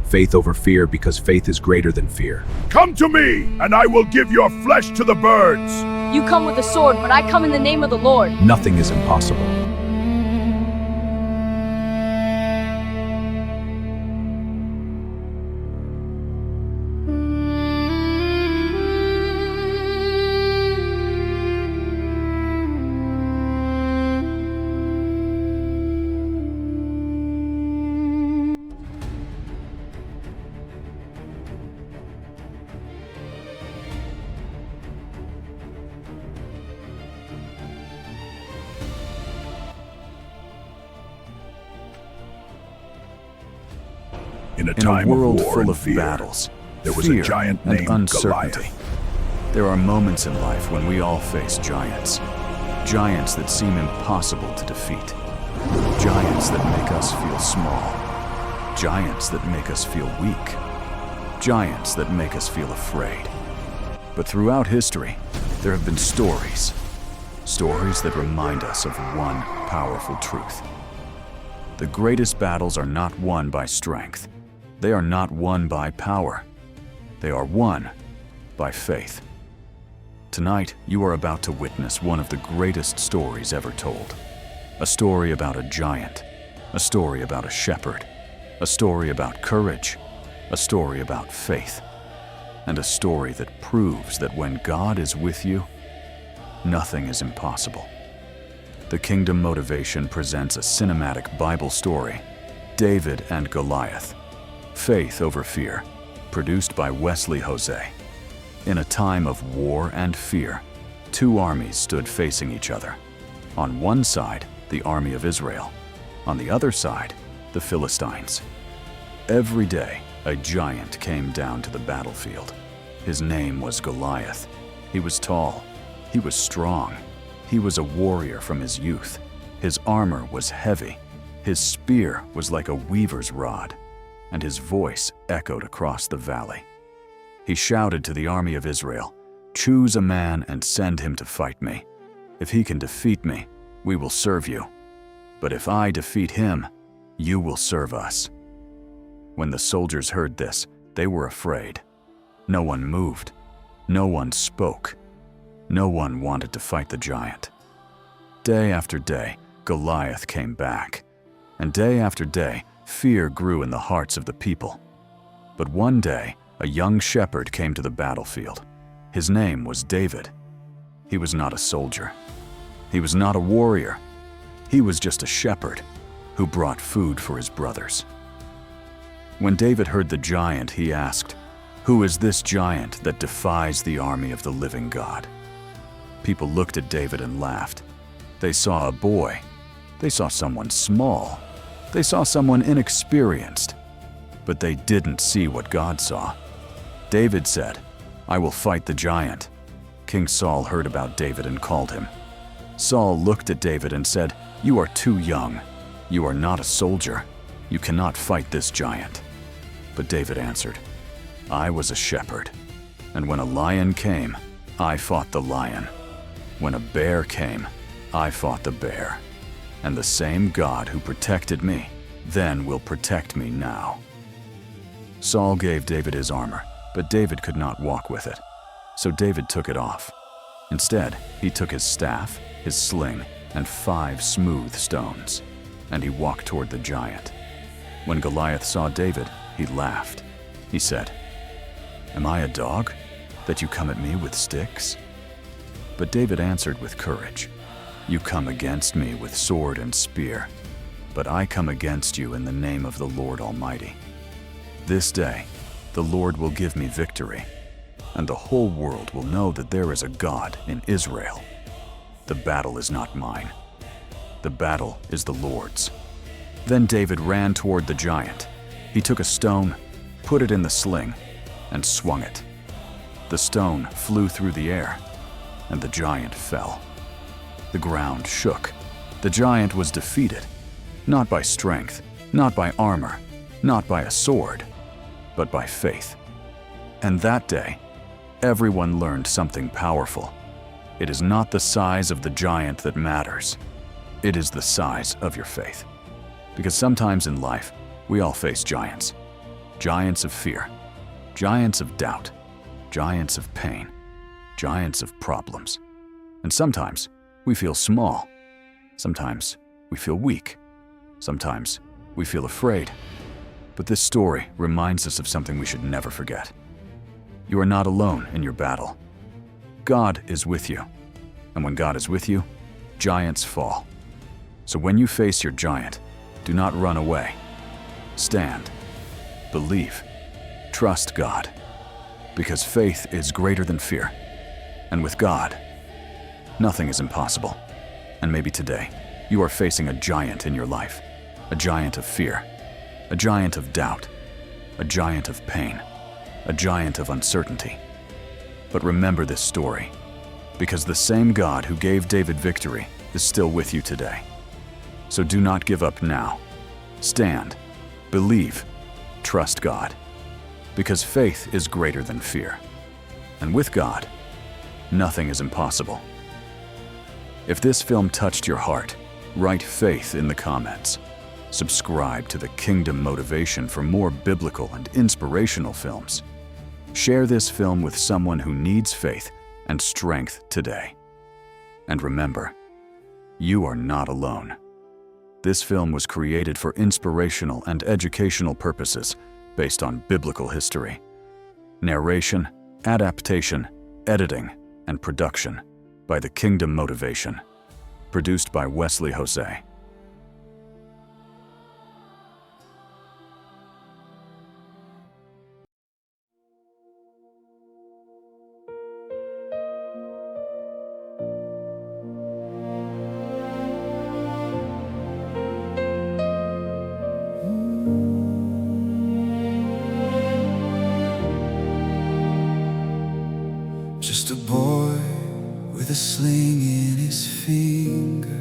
Faith over fear, because faith is greater than fear. Come to me, and I will give your flesh to the birds. You come with a sword, but I come in the name of the Lord. Nothing is impossible. In a In a time world of war full and of fear, battles, there was fear, a giant and named uncertainty, Goliath. there are moments in life when we all face giants. Giants that seem impossible to defeat. Giants that make us feel small. Giants that make us feel weak. Giants that make us feel afraid. But throughout history, there have been stories. Stories that remind us of one powerful truth. The greatest battles are not won by strength. They are not won by power. They are won by faith. Tonight, you are about to witness one of the greatest stories ever told. A story about a giant. A story about a shepherd. A story about courage. A story about faith. And a story that proves that when God is with you, nothing is impossible. The Kingdom Motivation presents a cinematic Bible story, David and Goliath. Faith over fear, produced by Wesley Jose. In a time of war and fear, two armies stood facing each other. On one side, the army of Israel. On the other side, the Philistines. Every day, a giant came down to the battlefield. His name was Goliath. He was tall. He was strong. He was a warrior from his youth. His armor was heavy. His spear was like a weaver's rod, and his voice echoed across the valley. He shouted to the army of Israel, "Choose a man and send him to fight me. If he can defeat me, we will serve you. But if I defeat him, you will serve us." When the soldiers heard this, they were afraid. No one moved. No one spoke. No one wanted to fight the giant. Day after day, Goliath came back. And day after day, fear grew in the hearts of the people. But one day, a young shepherd came to the battlefield. His name was David. He was not a soldier. He was not a warrior. He was just a shepherd who brought food for his brothers. When David heard the giant, he asked, "Who is this giant that defies the army of the living God?" People looked at David and laughed. They saw a boy. They saw someone small. They saw someone inexperienced. But they didn't see what God saw. David said, "I will fight the giant." King Saul heard about David and called him. Saul looked at David and said, "You are too young. You are not a soldier. You cannot fight this giant." But David answered, "I was a shepherd, and when a lion came, I fought the lion. When a bear came, I fought the bear. And the same God who protected me then will protect me now." Saul gave David his armor, but David could not walk with it. So David took it off. Instead, he took his staff, his sling, and 5 smooth stones, and he walked toward the giant. When Goliath saw David, he laughed. He said, "Am I a dog, that you come at me with sticks?" But David answered with courage, "You come against me with sword and spear, but I come against you in the name of the Lord Almighty. This day, the Lord will give me victory, and the whole world will know that there is a God in Israel. The battle is not mine. The battle is the Lord's." Then David ran toward the giant. He took a stone, put it in the sling, and swung it. The stone flew through the air, and the giant fell. The ground shook. The giant was defeated, not by strength, not by armor, not by a sword, but by faith. And that day, everyone learned something powerful. It is not the size of the giant that matters. It is the size of your faith. Because sometimes in life, we all face giants. giants of fear, giants of doubt, giants of pain, giants of problems. And sometimes we feel small. Sometimes we feel weak. Sometimes we feel afraid. But this story reminds us of something we should never forget. You are not alone in your battle. God is with you. And when God is with you, giants fall. So when you face your giant, do not run away. Stand. Believe. Trust God. Because faith is greater than fear. And with God, nothing is impossible. And maybe today, you are facing a giant in your life. A giant of fear. A giant of doubt. A giant of pain. A giant of uncertainty. But remember this story, because the same God who gave David victory is still with you today. So do not give up now. Stand. Believe. Trust God. Because faith is greater than fear. And with God, nothing is impossible. If this film touched your heart, write faith in the comments. Subscribe to the Kingdom Motivation for more biblical and inspirational films. Share this film with someone who needs faith and strength today. And remember, you are not alone. This film was created for inspirational and educational purposes based on biblical history. Narration, adaptation, editing, and production by the Kingdom Motivation. Produced by Wesley Jose. Just a boy with a sling in his fingers,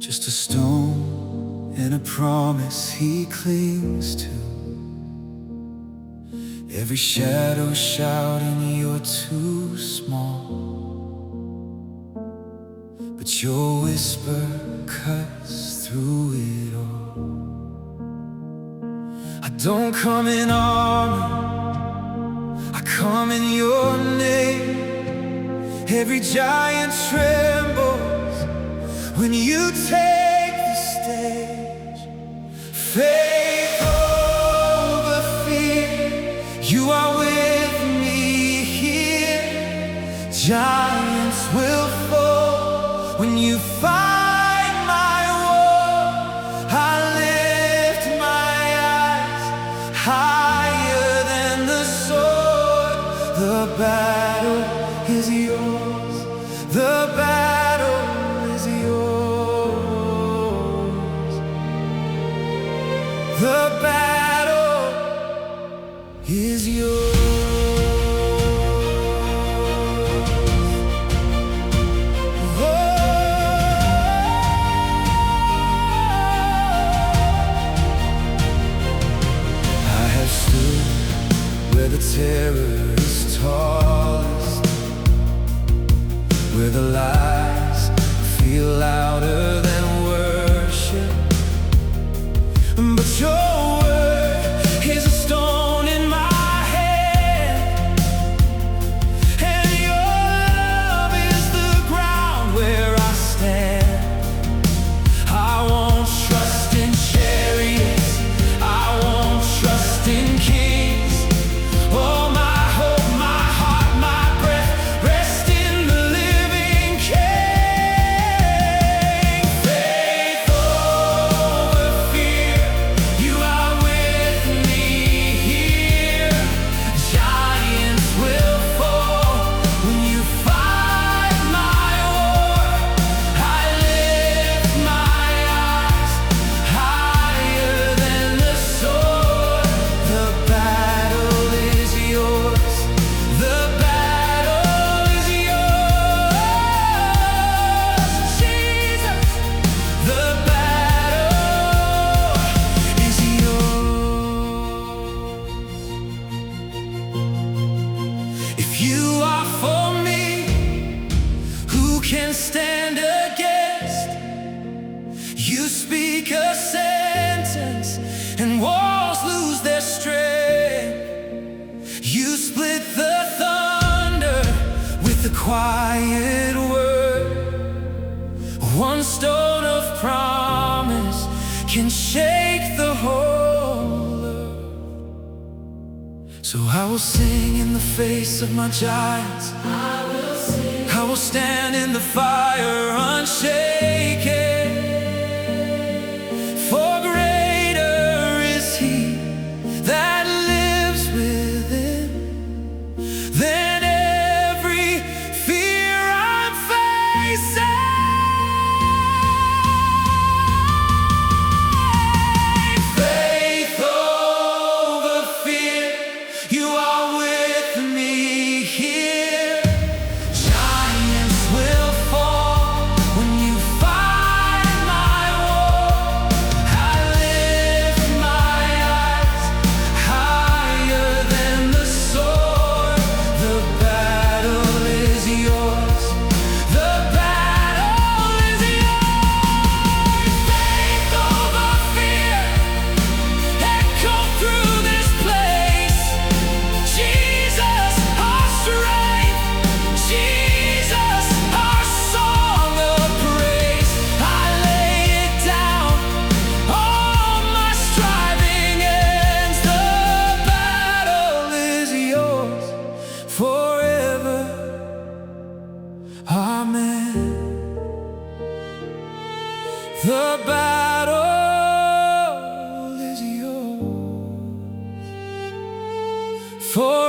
just a stone and a promise he clings to. Every shadow shouting you're too small, but your whisper cuts through it all. I don't come in armor, I come in your name. Every giant trembles when you take the stage. Faith over fear, you are with me here. Giants will fall when you fight my war. I lift my eyes higher than the sword. The battle is yours. The battle is yours. The battle is yours. I have stood where the terror is tallest, where the lies feel louder than worship. But your word is a stone in my hand, and your love is the ground where I stand. I won't trust in chariots, I won't trust in kings. Oh, my hope, my heart, my breath rest in the living King. quiet word, one stone of promise can shake the whole earth. So I will sing in the face of my giants. I will stand in the fire unshaken. For greater is He that lives within than every fear I'm facing. Faith over fear, you are with me here. Giants will fall when you fight my war. I lift my eyes higher than the sword. The battle is yours. The battle is yours. Faith over fear, echo through this place. Jesus, our strength. Jesus, our song of praise. I lay it down, all my striving ends. The battle is yours forever. Amen. The battle is yours forever.